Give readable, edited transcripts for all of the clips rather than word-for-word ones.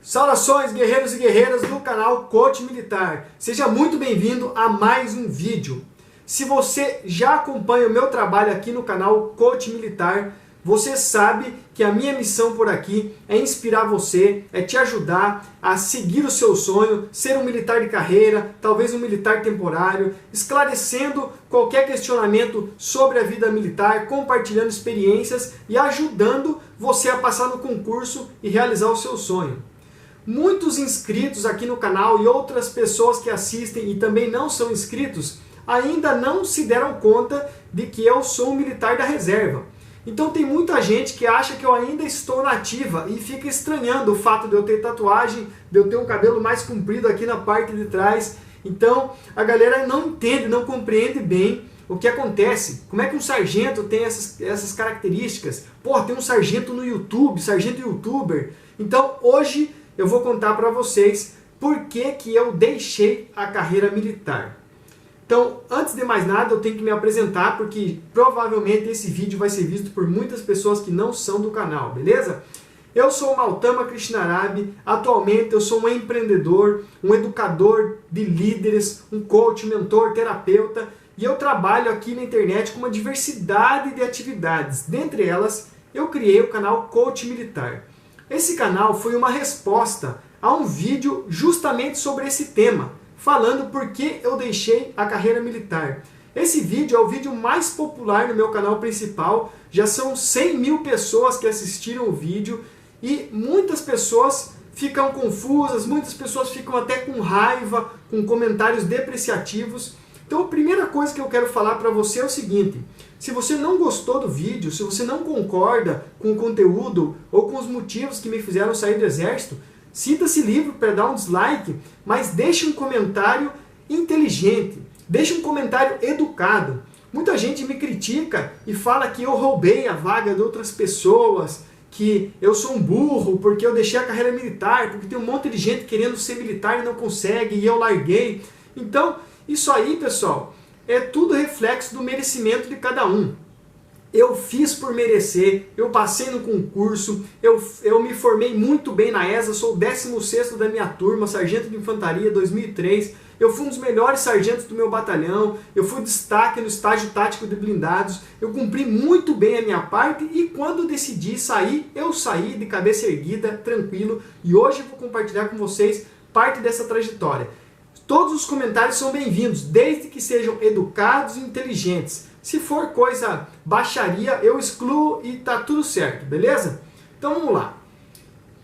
Saudações, guerreiros e guerreiras do canal Coach Militar. Seja muito bem-vindo a mais um vídeo. Se você já acompanha o meu trabalho aqui no canal Coach Militar, você sabe que a minha missão por aqui é inspirar você, é te ajudar a seguir o seu sonho, ser um militar de carreira, talvez um militar temporário, esclarecendo qualquer questionamento sobre a vida militar, compartilhando experiências e ajudando você a passar no concurso e realizar o seu sonho. Muitos inscritos aqui no canal e outras pessoas que assistem e também não são inscritos ainda não se deram conta de que eu sou um militar da reserva. Então tem muita gente que acha que eu ainda estou na ativa e fica estranhando o fato de eu ter tatuagem, de eu ter um cabelo mais comprido aqui na parte de trás. Então a galera não entende, não compreende bem o que acontece. Como é que um sargento tem essas características? Pô, tem um sargento no YouTube, sargento youtuber. Então hoje eu vou contar para vocês por que eu deixei a carreira militar. Então, antes de mais nada, eu tenho que me apresentar, porque provavelmente esse vídeo vai ser visto por muitas pessoas que não são do canal, beleza? Eu sou o Mautama Krishnarabi, atualmente eu sou um empreendedor, um educador de líderes, um coach, mentor, terapeuta, e eu trabalho aqui na internet com uma diversidade de atividades. Dentre elas, eu criei o canal Coach Militar. Esse canal foi uma resposta a um vídeo justamente sobre esse tema, falando por que eu deixei a carreira militar. Esse vídeo é o vídeo mais popular no meu canal principal, já são 100 mil pessoas que assistiram o vídeo e muitas pessoas ficam confusas, muitas pessoas ficam até com raiva, com comentários depreciativos. Então a primeira coisa que eu quero falar para você é o seguinte: se você não gostou do vídeo, se você não concorda com o conteúdo ou com os motivos que me fizeram sair do exército, sinta-se livre para dar um dislike, mas deixe um comentário inteligente, deixe um comentário educado. Muita gente me critica e fala que eu roubei a vaga de outras pessoas, que eu sou um burro porque eu deixei a carreira militar, porque tem um monte de gente querendo ser militar e não consegue e eu larguei. Então, isso aí, pessoal, é tudo reflexo do merecimento de cada um. Eu fiz por merecer, eu passei no concurso, eu me formei muito bem na ESA, sou o 16º da minha turma, sargento de infantaria 2003, eu fui um dos melhores sargentos do meu batalhão, eu fui destaque no estágio tático de blindados, eu cumpri muito bem a minha parte e quando decidi sair, eu saí de cabeça erguida, tranquilo, e hoje eu vou compartilhar com vocês parte dessa trajetória. Todos os comentários são bem-vindos, desde que sejam educados e inteligentes. Se for coisa baixaria, eu excluo e tá tudo certo, beleza? Então vamos lá.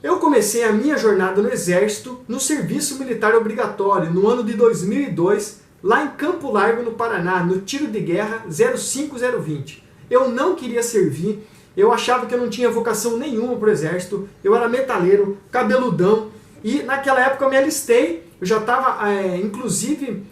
Eu comecei a minha jornada no Exército, no serviço militar obrigatório, no ano de 2002, lá em Campo Largo, no Paraná, no tiro de guerra 05020. Eu não queria servir, eu achava que eu não tinha vocação nenhuma para o Exército, eu era metaleiro, cabeludão, e naquela época eu me alistei, eu já estava inclusive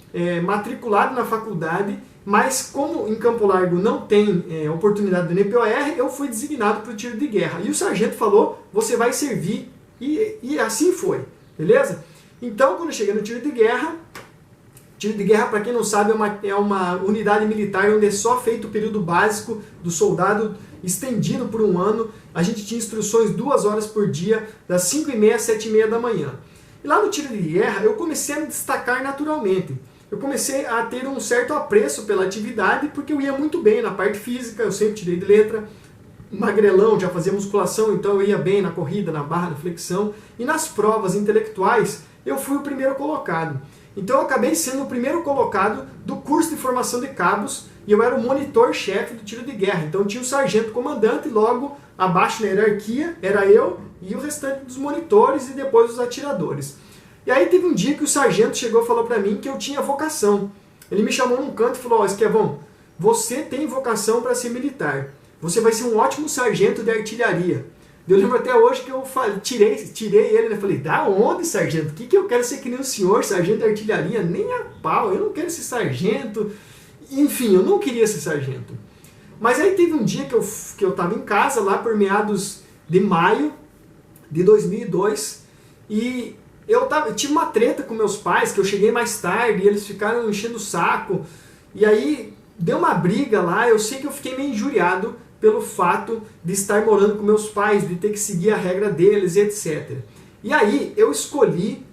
matriculado na faculdade, mas como em Campo Largo não tem oportunidade do NPOR, eu fui designado para o tiro de guerra. E o sargento falou, você vai servir, e assim foi, beleza? Então, quando eu cheguei no tiro de guerra para quem não sabe é uma unidade militar onde é só feito o período básico do soldado estendido por um ano. A gente tinha instruções 2 horas por dia, das 5h30 às 7h30 da manhã. E lá no tiro de guerra eu comecei a me destacar naturalmente. Eu comecei a ter um certo apreço pela atividade, porque eu ia muito bem na parte física, eu sempre tirei de letra, magrelão, já fazia musculação, então eu ia bem na corrida, na barra, na flexão, e nas provas intelectuais eu fui o primeiro colocado. Então eu acabei sendo o primeiro colocado do curso de formação de cabos, e eu era o monitor-chefe do tiro de guerra, então tinha o sargento comandante, e logo abaixo na hierarquia era eu e o restante dos monitores e depois os atiradores. E aí teve um dia que o sargento chegou e falou para mim que eu tinha vocação. Ele me chamou num canto e falou: ó, Esquevão, você tem vocação para ser militar. Você vai ser um ótimo sargento de artilharia. Eu lembro até hoje que eu tirei ele, né? Falei: da onde, sargento? Que eu quero ser que nem o senhor, sargento de artilharia? Nem a pau, eu não quero ser sargento. Enfim, eu não queria ser sargento. Mas aí teve um dia que eu estava em casa, lá por meados de maio de 2002, e eu tive uma treta com meus pais, que eu cheguei mais tarde, e eles ficaram enchendo o saco, e aí deu uma briga lá. Eu sei que eu fiquei meio injuriado pelo fato de estar morando com meus pais, de ter que seguir a regra deles, etc. E aí eu escolhi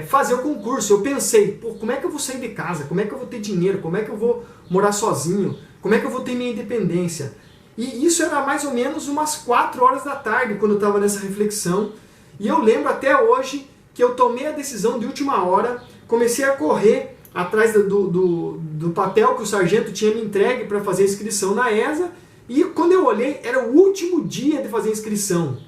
fazer o concurso. Eu pensei, pô, como é que eu vou sair de casa? Como é que eu vou ter dinheiro? Como é que eu vou morar sozinho? Como é que eu vou ter minha independência? E isso era mais ou menos umas 4 horas da tarde, quando eu estava nessa reflexão. E eu lembro até hoje que eu tomei a decisão de última hora, comecei a correr atrás do papel que o sargento tinha me entregue para fazer a inscrição na ESA, e quando eu olhei, era o último dia de fazer a inscrição.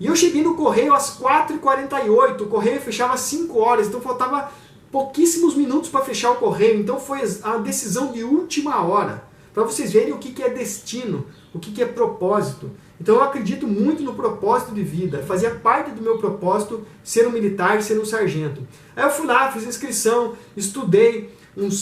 E eu cheguei no correio às 4h48, o correio fechava às 5 horas, então faltava pouquíssimos minutos para fechar o correio, então foi a decisão de última hora, para vocês verem o que é destino, o que é propósito. Então eu acredito muito no propósito de vida, fazia parte do meu propósito ser um militar, ser um sargento. Aí eu fui lá, fiz a inscrição, estudei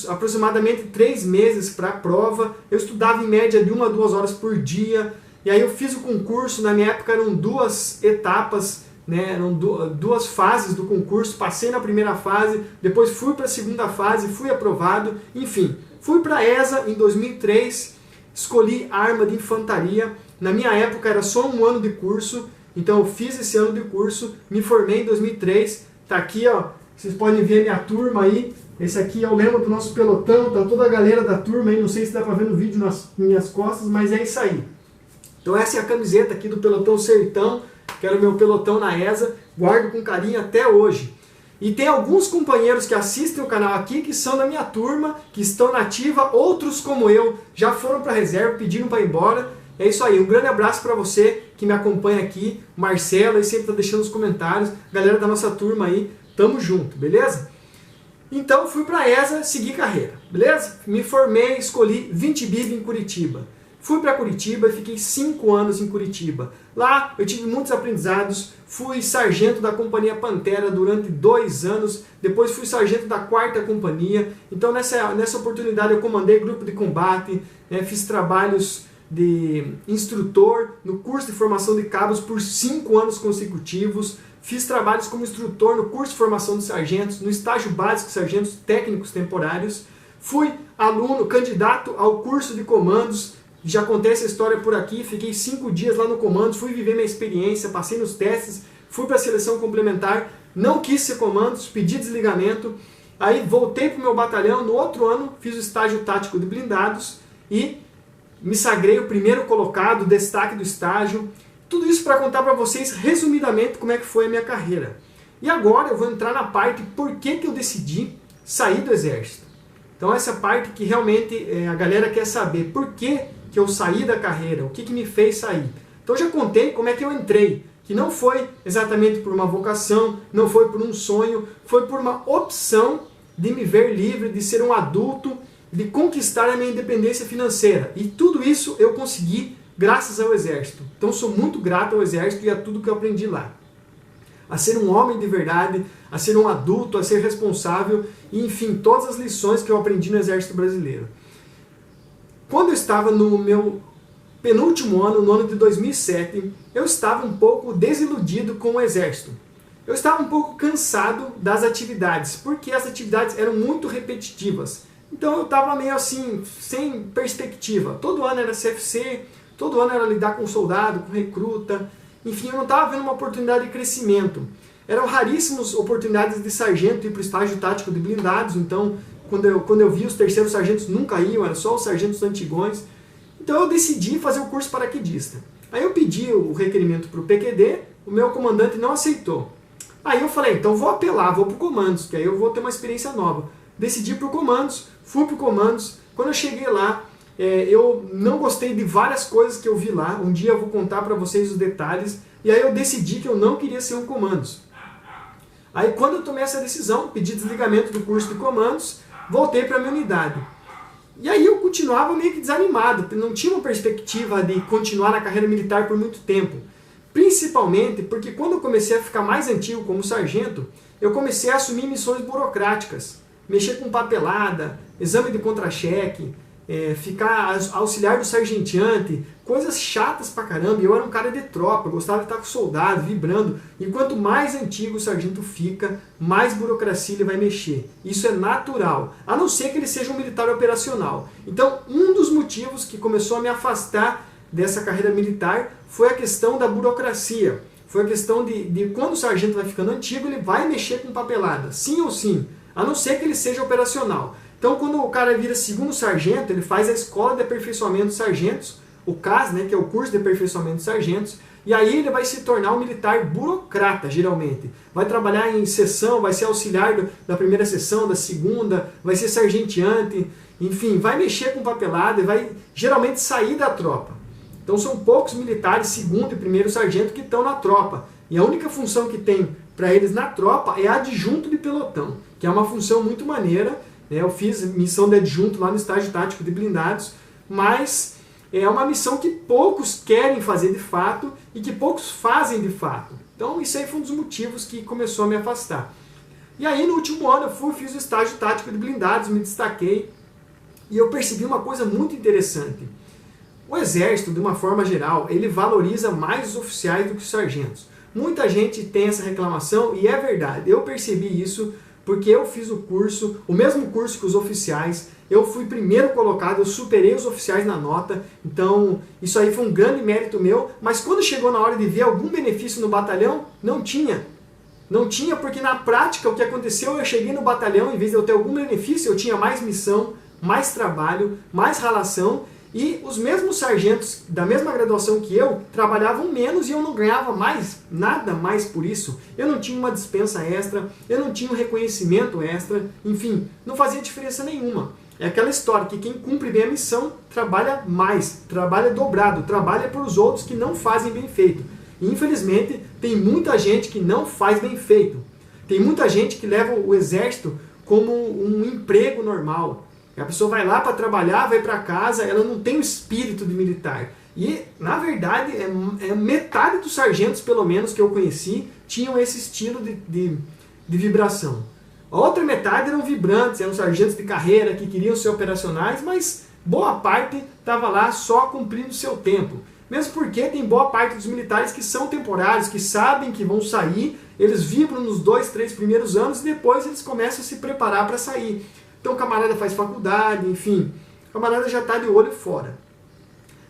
aproximadamente 3 meses para a prova, eu estudava em média de 1 a 2 horas por dia, e aí eu fiz o concurso. Na minha época eram 2 etapas, né, eram 2 fases do concurso, passei na primeira fase, depois fui para a segunda fase, fui aprovado, enfim, fui para a ESA em 2003, escolhi arma de infantaria. Na minha época era só 1 ano de curso, então eu fiz esse ano de curso, me formei em 2003, tá aqui, ó, vocês podem ver a minha turma aí, esse aqui é o lema do nosso pelotão, tá toda a galera da turma aí, não sei se dá para ver no vídeo nas minhas costas, mas é isso aí. Então essa é a camiseta aqui do Pelotão Sertão, que era o meu pelotão na ESA, guardo com carinho até hoje. E tem alguns companheiros que assistem o canal aqui que são da minha turma, que estão na ativa, outros como eu já foram para a reserva, pediram para ir embora. É isso aí, um grande abraço para você que me acompanha aqui, Marcelo, aí sempre está deixando os comentários, galera da nossa turma aí, tamo junto, beleza? Então fui para a ESA, segui carreira, beleza? Me formei, escolhi 20 BIB em Curitiba. Fui para Curitiba e fiquei 5 anos em Curitiba. Lá eu tive muitos aprendizados, fui sargento da Companhia Pantera durante 2 anos, depois fui sargento da 4ª Companhia. Então nessa oportunidade eu comandei grupo de combate, né, fiz trabalhos de instrutor no curso de formação de cabos por 5 anos consecutivos, fiz trabalhos como instrutor no curso de formação de sargentos, no estágio básico de sargentos técnicos temporários, fui aluno, candidato ao curso de comandos. Já contei essa história por aqui, fiquei 5 dias lá no comando, fui viver minha experiência, passei nos testes, fui para a seleção complementar, não quis ser comandos, pedi desligamento, aí voltei para o meu batalhão, no outro ano fiz o estágio tático de blindados e me sagrei o primeiro colocado, destaque do estágio. Tudo isso para contar para vocês resumidamente como é que foi a minha carreira. E agora eu vou entrar na parte por que eu decidi sair do exército. Então essa parte que realmente a galera quer saber, por que eu saí da carreira, o que me fez sair. Então eu já contei como é que eu entrei, que não foi exatamente por uma vocação, não foi por um sonho, foi por uma opção de me ver livre, de ser um adulto, de conquistar a minha independência financeira. E tudo isso eu consegui graças ao Exército. Então sou muito grato ao Exército e a tudo que eu aprendi lá. A ser um homem de verdade, a ser um adulto, a ser responsável, e enfim, todas as lições que eu aprendi no Exército Brasileiro. Quando eu estava no meu penúltimo ano, no ano de 2007, eu estava um pouco desiludido com o Exército. Eu estava um pouco cansado das atividades, porque as atividades eram muito repetitivas. Então eu estava meio assim, sem perspectiva. Todo ano era CFC, todo ano era lidar com soldado, com recruta. Enfim, eu não estava vendo uma oportunidade de crescimento. Eram raríssimas oportunidades de sargento ir para o estágio tático de blindados, então quando eu vi os terceiros sargentos nunca iam, eram só os sargentos antigões. Então eu decidi fazer o curso paraquedista. Aí eu pedi o requerimento para o PQD, o meu comandante não aceitou. Aí eu falei, então vou apelar, vou para o comandos, que aí eu vou ter uma experiência nova. Decidi para o comandos, fui para o comandos. Quando eu cheguei lá, eu não gostei de várias coisas que eu vi lá. Um dia eu vou contar para vocês os detalhes. E aí eu decidi que eu não queria ser um comandos. Aí quando eu tomei essa decisão, pedi desligamento do curso de comandos, voltei para a minha unidade. E aí eu continuava meio que desanimado, não tinha uma perspectiva de continuar na carreira militar por muito tempo. Principalmente porque quando eu comecei a ficar mais antigo como sargento, eu comecei a assumir missões burocráticas. Mexer com papelada, exame de contra-cheque, ficar auxiliar do sargenteante, coisas chatas pra caramba. E eu era um cara de tropa, eu gostava de estar com soldado, vibrando. E quanto mais antigo o sargento fica, mais burocracia ele vai mexer. Isso é natural, a não ser que ele seja um militar operacional. Então, um dos motivos que começou a me afastar dessa carreira militar foi a questão da burocracia. foi a questão de quando o sargento vai ficando antigo, ele vai mexer com papelada, sim ou sim, a não ser que ele seja operacional. Então, quando o cara vira segundo sargento, ele faz a Escola de Aperfeiçoamento de Sargentos, o CAS, né, que é o Curso de Aperfeiçoamento de Sargentos, e aí ele vai se tornar um militar burocrata, geralmente. Vai trabalhar em seção, vai ser auxiliar da primeira seção, da segunda, vai ser sargenteante, enfim, vai mexer com papelada e vai geralmente sair da tropa. Então são poucos militares, segundo e primeiro sargento, que estão na tropa. E a única função que tem para eles na tropa é adjunto de pelotão, que é uma função muito maneira. Eu fiz missão de adjunto lá no estágio tático de blindados, mas é uma missão que poucos querem fazer de fato e que poucos fazem de fato. Então isso aí foi um dos motivos que começou a me afastar. E aí no último ano eu fiz o estágio tático de blindados, me destaquei e eu percebi uma coisa muito interessante. O Exército, de uma forma geral, ele valoriza mais os oficiais do que os sargentos. Muita gente tem essa reclamação e é verdade, eu percebi isso porque eu fiz o curso, o mesmo curso que os oficiais, eu fui primeiro colocado, eu superei os oficiais na nota, então isso aí foi um grande mérito meu, mas quando chegou na hora de ver algum benefício no batalhão, não tinha. Não tinha porque na prática o que aconteceu, eu cheguei no batalhão, em vez de eu ter algum benefício, eu tinha mais missão, mais trabalho, mais relação, e os mesmos sargentos da mesma graduação que eu trabalhavam menos e eu não ganhava mais, nada mais por isso. Eu não tinha uma dispensa extra, eu não tinha um reconhecimento extra, enfim, não fazia diferença nenhuma. É aquela história que quem cumpre bem a missão trabalha mais, trabalha dobrado, trabalha para os outros que não fazem bem feito. E, infelizmente, tem muita gente que não faz bem feito. Tem muita gente que leva o exército como um emprego normal. A pessoa vai lá para trabalhar, vai para casa, ela não tem o espírito de militar. E, na verdade, metade dos sargentos, pelo menos, que eu conheci, tinham esse estilo de vibração. A outra metade eram vibrantes, eram sargentos de carreira que queriam ser operacionais, mas boa parte estava lá só cumprindo o seu tempo. Mesmo porque tem boa parte dos militares que são temporários, que sabem que vão sair, eles vibram nos 2, 3 primeiros anos e depois eles começam a se preparar para sair. Então o camarada faz faculdade, enfim, o camarada já está de olho fora.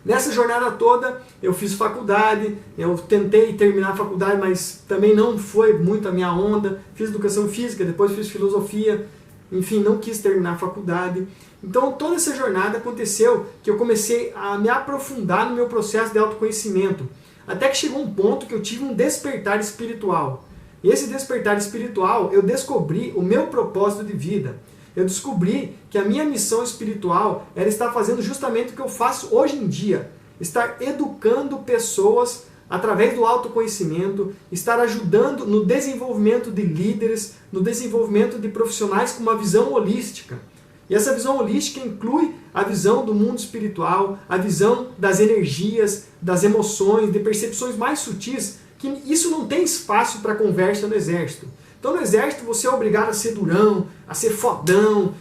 Nessa jornada toda eu fiz faculdade, eu tentei terminar a faculdade, mas também não foi muito a minha onda. Fiz educação física, depois fiz filosofia, enfim, não quis terminar a faculdade. Então toda essa jornada aconteceu que eu comecei a me aprofundar no meu processo de autoconhecimento. Até que chegou um ponto que eu tive um despertar espiritual. E esse despertar espiritual, eu descobri o meu propósito de vida. Eu descobri que a minha missão espiritual era estar fazendo justamente o que eu faço hoje em dia. Estar educando pessoas através do autoconhecimento, estar ajudando no desenvolvimento de líderes, no desenvolvimento de profissionais com uma visão holística. E essa visão holística inclui a visão do mundo espiritual, a visão das energias, das emoções, de percepções mais sutis, que isso não tem espaço para conversa no exército. Então no exército você é obrigado a ser durão, a ser fodão,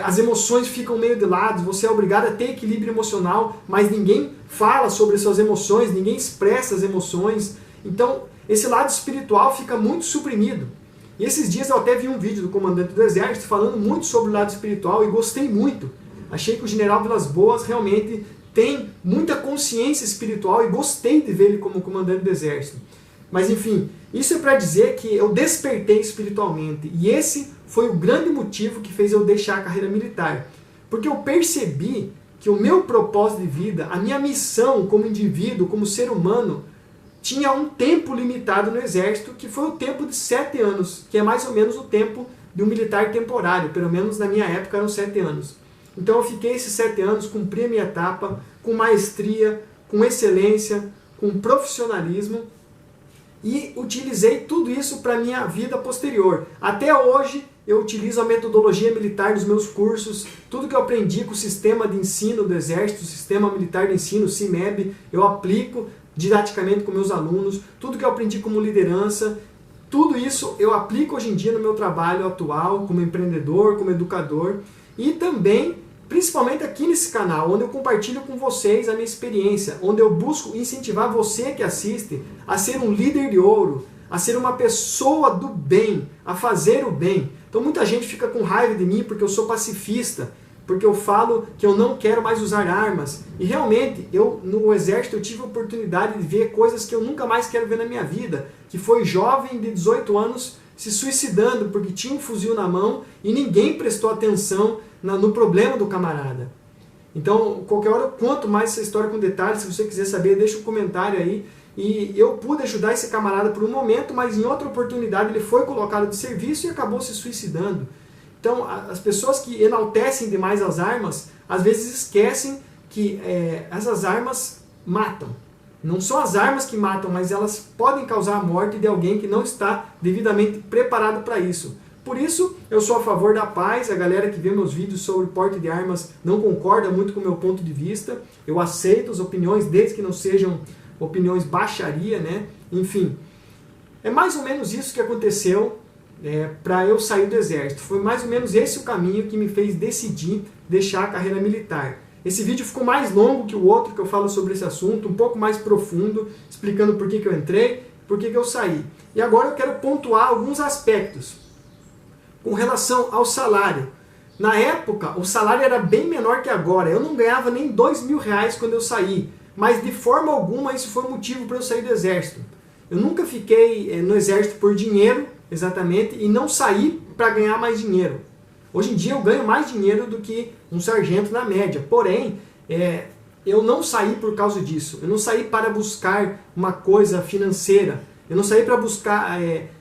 as emoções ficam meio de lado, você é obrigado a ter equilíbrio emocional, mas ninguém fala sobre suas emoções, ninguém expressa as emoções. Então esse lado espiritual fica muito suprimido. E esses dias eu até vi um vídeo do comandante do exército falando muito sobre o lado espiritual e gostei muito. Achei que o general Vilas Boas realmente tem muita consciência espiritual e gostei de ver ele como comandante do exército. Mas enfim, isso é para dizer que eu despertei espiritualmente. E esse foi o grande motivo que fez eu deixar a carreira militar. Porque eu percebi que o meu propósito de vida, a minha missão como indivíduo, como ser humano, tinha um tempo limitado no exército, que foi o tempo de 7 anos, que é mais ou menos o tempo de um militar temporário, pelo menos na minha época eram 7 anos. Então eu fiquei esses 7 anos, cumpri a minha etapa, com maestria, com excelência, com profissionalismo, e utilizei tudo isso para a minha vida posterior. Até hoje eu utilizo a metodologia militar dos meus cursos, tudo que eu aprendi com o sistema de ensino do Exército, o sistema militar de ensino, o CIMEB, eu aplico didaticamente com meus alunos, tudo que eu aprendi como liderança, tudo isso eu aplico hoje em dia no meu trabalho atual, como empreendedor, como educador, e também, principalmente aqui nesse canal, onde eu compartilho com vocês a minha experiência, onde eu busco incentivar você que assiste a ser um líder de ouro, a ser uma pessoa do bem, a fazer o bem. Então muita gente fica com raiva de mim porque eu sou pacifista, porque eu falo que eu não quero mais usar armas. E realmente, no exército eu tive a oportunidade de ver coisas que eu nunca mais quero ver na minha vida, que foi jovem de 18 anos se suicidando porque tinha um fuzil na mão e ninguém prestou atenção no problema do camarada. Então, qualquer hora eu conto mais essa história com detalhes, se você quiser saber, deixa um comentário aí. E eu pude ajudar esse camarada por um momento, mas em outra oportunidade ele foi colocado de serviço e acabou se suicidando. Então, as pessoas que enaltecem demais as armas, às vezes esquecem que essas armas matam. Não são as armas que matam, mas elas podem causar a morte de alguém que não está devidamente preparado para isso. Por isso, eu sou a favor da paz. A galera que vê meus vídeos sobre porte de armas não concorda muito com o meu ponto de vista. Eu aceito as opiniões, desde que não sejam opiniões baixaria, né? Enfim, é mais ou menos isso que aconteceu para eu sair do exército. Foi mais ou menos esse o caminho que me fez decidir deixar a carreira militar. Esse vídeo ficou mais longo que o outro que eu falo sobre esse assunto, um pouco mais profundo, explicando por que eu entrei, por que eu saí. E agora eu quero pontuar alguns aspectos com relação ao salário. Na época, o salário era bem menor que agora. Eu não ganhava nem R$2.000 quando eu saí, mas de forma alguma isso foi motivo para eu sair do exército. Eu nunca fiquei no exército por dinheiro, exatamente, e não saí para ganhar mais dinheiro. Hoje em dia eu ganho mais dinheiro do que um sargento na média, porém, eu não saí por causa disso. Eu não saí para buscar uma coisa financeira. Eu não saí para buscar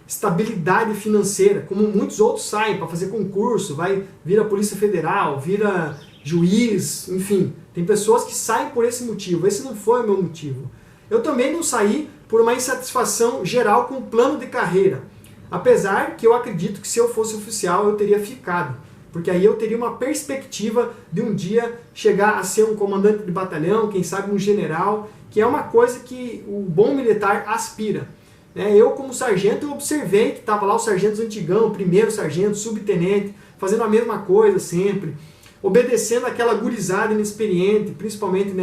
estabilidade financeira, como muitos outros saem para fazer concurso, vai vir a Polícia Federal, vira juiz, enfim. Tem pessoas que saem por esse motivo. Esse não foi o meu motivo. Eu também não saí por uma insatisfação geral com o plano de carreira. Apesar que eu acredito que se eu fosse oficial eu teria ficado, porque aí eu teria uma perspectiva de um dia chegar a ser um comandante de batalhão, quem sabe um general, que é uma coisa que o bom militar aspira. Eu como sargento eu observei que estava lá os sargentos antigão, primeiro sargento, subtenente, fazendo a mesma coisa sempre, obedecendo aquela gurizada inexperiente, principalmente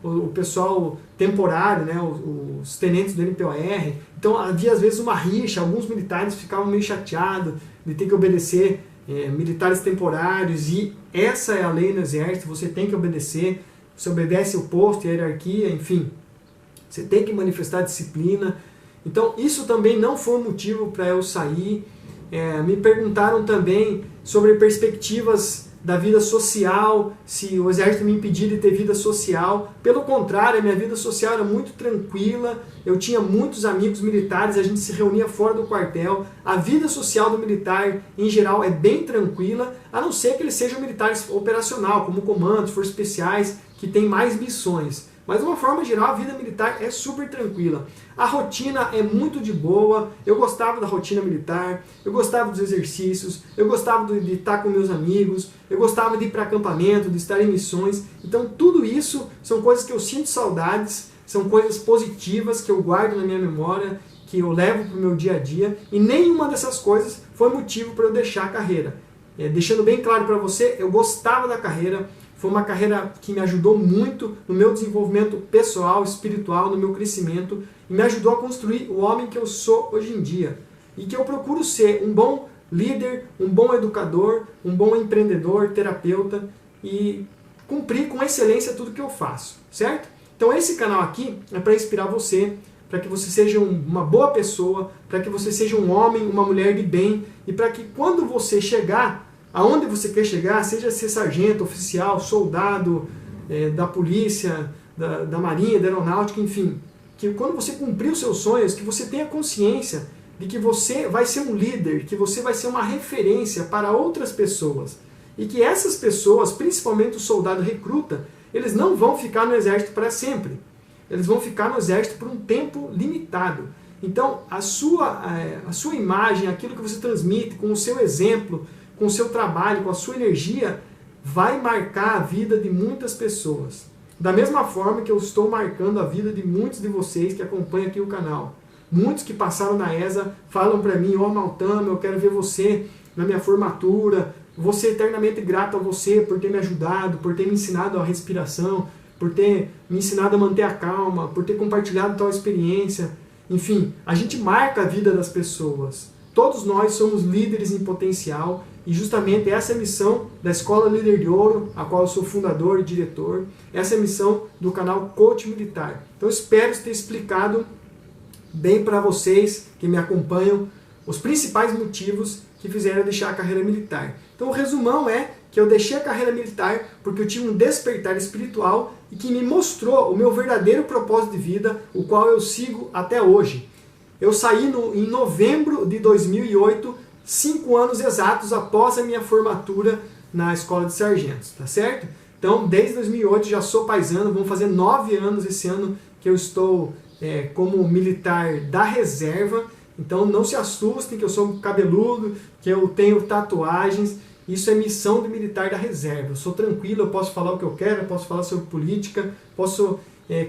o pessoal temporário, os tenentes do NPOR. Então havia às vezes uma rixa, alguns militares ficavam meio chateados de ter que obedecer militares temporários, e essa é a lei no exército, você tem que obedecer, você obedece o posto e a hierarquia, enfim, você tem que manifestar disciplina. Então isso também não foi um motivo para eu sair. Me perguntaram também sobre perspectivas da vida social, se o exército me impedia de ter vida social. Pelo contrário, a minha vida social era muito tranquila, eu tinha muitos amigos militares, a gente se reunia fora do quartel. A vida social do militar, em geral, é bem tranquila, a não ser que eles sejam militares operacional, como comandos, forças especiais, que têm mais missões. Mas de uma forma geral, a vida militar é super tranquila. A rotina é muito de boa, eu gostava da rotina militar, eu gostava dos exercícios, eu gostava de estar com meus amigos, eu gostava de ir para acampamento, de estar em missões. Então tudo isso são coisas que eu sinto saudades, são coisas positivas que eu guardo na minha memória, que eu levo para o meu dia a dia, e nenhuma dessas coisas foi motivo para eu deixar a carreira. Deixando bem claro para você, eu gostava da carreira, foi uma carreira que me ajudou muito no meu desenvolvimento pessoal, espiritual, no meu crescimento, e me ajudou a construir o homem que eu sou hoje em dia. E que eu procuro ser um bom líder, um bom educador, um bom empreendedor, terapeuta, e cumprir com excelência tudo que eu faço, certo? Então esse canal aqui é para inspirar você, para que você seja uma boa pessoa, para que você seja um homem, uma mulher de bem, e para que quando você chegar aonde você quer chegar, seja ser sargento, oficial, soldado, da polícia, da marinha, da aeronáutica, enfim, que quando você cumprir os seus sonhos, que você tenha consciência de que você vai ser um líder, que você vai ser uma referência para outras pessoas, e que essas pessoas, principalmente o soldado recruta, eles não vão ficar no exército para sempre, eles vão ficar no exército por um tempo limitado. Então a sua imagem, aquilo que você transmite com o seu exemplo, com o seu trabalho, com a sua energia, vai marcar a vida de muitas pessoas. Da mesma forma que eu estou marcando a vida de muitos de vocês que acompanham aqui o canal. Muitos que passaram na ESA falam para mim: ó, Maltama, eu quero ver você na minha formatura, vou ser eternamente grato a você por ter me ajudado, por ter me ensinado a respiração, por ter me ensinado a manter a calma, por ter compartilhado tal experiência. Enfim, a gente marca a vida das pessoas. todos nós somos líderes em potencial e justamente essa é a missão da Escola Líder de Ouro, a qual eu sou fundador e diretor. Essa é a missão do canal Coach Militar. Então espero ter explicado bem para vocês que me acompanham os principais motivos que fizeram eu deixar a carreira militar. Então o resumão é que eu deixei a carreira militar porque eu tive um despertar espiritual e que me mostrou o meu verdadeiro propósito de vida, o qual eu sigo até hoje. Eu saí em novembro de 2008, 5 anos exatos após a minha formatura na Escola de Sargentos, tá certo? Então, desde 2008 já sou paisano, vão fazer 9 anos esse ano que eu estou como militar da reserva. Então não se assustem que eu sou cabeludo, que eu tenho tatuagens. Isso é missão do militar da reserva. Eu sou tranquilo, eu posso falar o que eu quero, eu posso falar sobre política, posso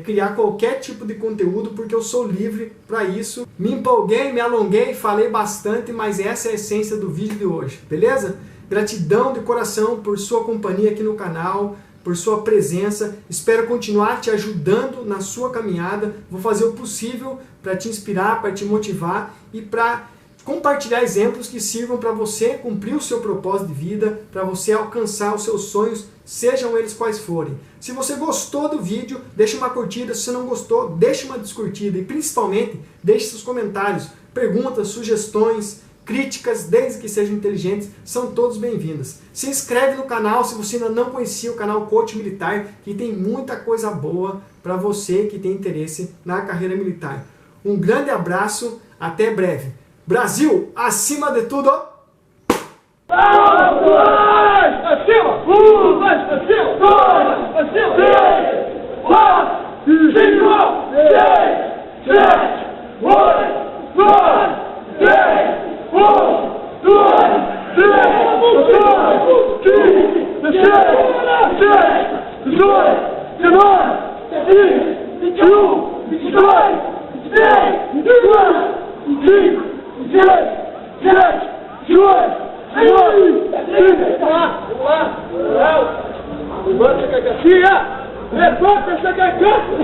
criar qualquer tipo de conteúdo porque eu sou livre para isso. Me empolguei, me alonguei, falei bastante, mas essa é a essência do vídeo de hoje, beleza? Gratidão de coração por sua companhia aqui no canal, por sua presença. Espero continuar te ajudando na sua caminhada. Vou fazer o possível para te inspirar, para te motivar e para compartilhar exemplos que sirvam para você cumprir o seu propósito de vida, para você alcançar os seus sonhos, sejam eles quais forem. Se você gostou do vídeo, deixa uma curtida. Se você não gostou, deixa uma descurtida. E principalmente, deixe seus comentários, perguntas, sugestões, críticas, desde que sejam inteligentes, são todos bem-vindas. Se inscreve no canal se você ainda não conhecia o canal Coach Militar, que tem muita coisa boa para você que tem interesse na carreira militar. Um grande abraço, até breve. Brasil, acima de tudo! Acima! Acima! Acima! 3, 4, 5, 6, 7, 8, 9, 10, 11, 12, 13, 14, 15, 16, 17, 18, 19, 20, 21, 22, 23, 24, 25, 26, 27, 28, 29, 30. Vamos lá! Levanta essa cacacinha! Levanta essa cacaça!